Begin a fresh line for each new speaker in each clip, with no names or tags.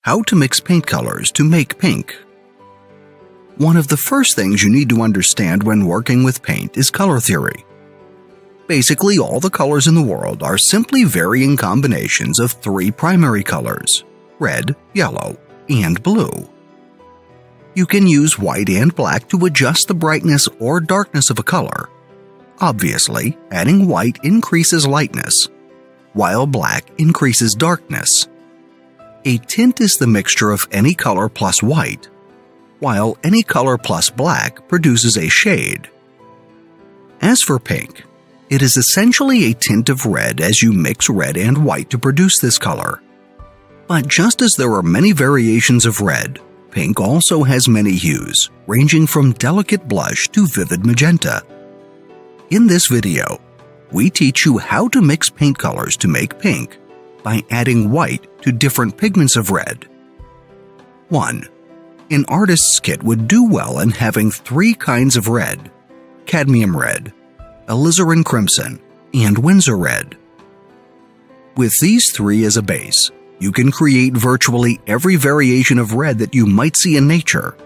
How to mix paint colors to make pink. One of the first things you need to understand when working with paint is color theory. Basically, all the colors in the world are simply varying combinations of three primary colors: red, yellow, and blue. You can use white and black to adjust the brightness or darkness of a color. Obviously, adding white increases lightness, while black increases darkness. A tint is the mixture of any color plus white, while any color plus black produces a shade. As for pink, it is essentially a tint of red as you mix red and white to produce this color. But just as there are many variations of red, pink also has many hues, ranging from delicate blush to vivid magenta. In this video, we teach you how to mix paint colors to make pink by adding white to different pigments of red. 1. An artist's kit would do well in having three kinds of red: cadmium red, alizarin crimson, and Winsor red. With these three as a base, you can create virtually every variation of red that you might see in nature.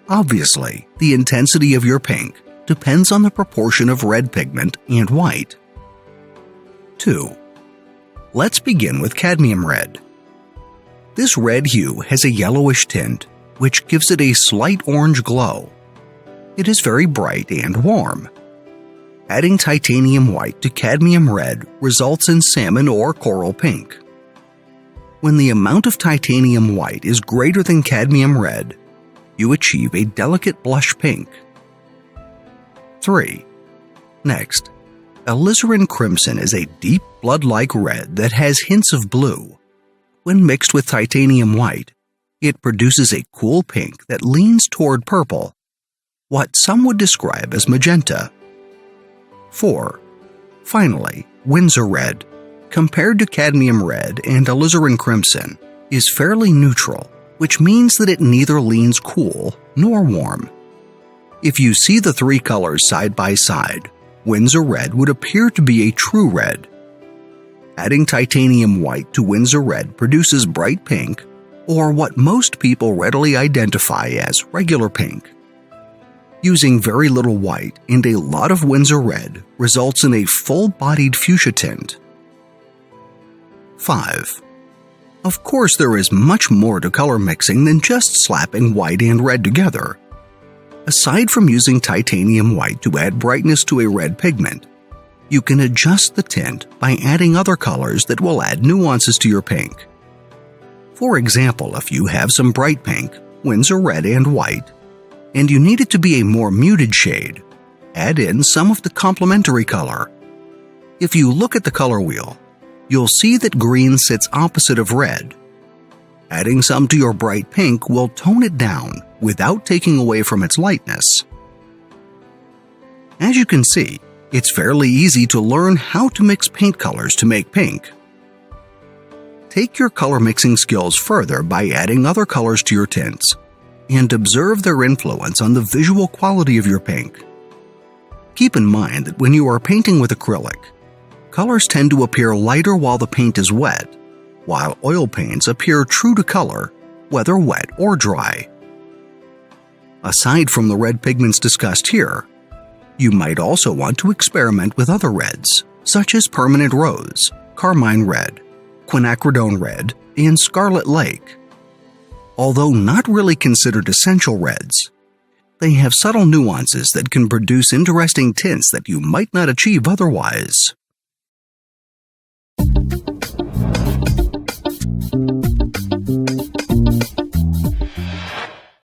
Obviously, the intensity of your pink depends on the proportion of red pigment and white. 2. Let's begin with cadmium red. This red hue has a yellowish tint, which gives it a slight orange glow. It is very bright and warm. Adding titanium white to cadmium red results in salmon or coral pink. When the amount of titanium white is greater than cadmium red, you achieve a delicate blush pink. 3. Next, alizarin crimson is a deep blood-like red that has hints of blue. When mixed with titanium white, it produces a cool pink that leans toward purple, what some would describe as magenta. 4. Finally, Winsor red, compared to cadmium red and alizarin crimson, is fairly neutral, which means that it neither leans cool nor warm. If you see the three colors side by side, Winsor red would appear to be a true red. Adding titanium white to Winsor red produces bright pink, or what most people readily identify as regular pink. Using very little white and a lot of Winsor red results in a full-bodied fuchsia tint. 5. Of course, there is much more to color mixing than just slapping white and red together. Aside from using titanium white to add brightness to a red pigment, you can adjust the tint by adding other colors that will add nuances to your pink. For example, if you have some bright pink, Winsor red and white, and you need it to be a more muted shade, add in some of the complementary color. If you look at the color wheel, you'll see that green sits opposite of red. Adding some to your bright pink will tone it down without taking away from its lightness. As you can see, it's fairly easy to learn how to mix paint colors to make pink. Take your color mixing skills further by adding other colors to your tints, and observe their influence on the visual quality of your pink. Keep in mind that when you are painting with acrylic, colors tend to appear lighter while the paint is wet, while oil paints appear true to color, whether wet or dry. Aside from the red pigments discussed here, you might also want to experiment with other reds, such as permanent rose, carmine red, quinacridone red, and scarlet lake. Although not really considered essential reds, they have subtle nuances that can produce interesting tints that you might not achieve otherwise.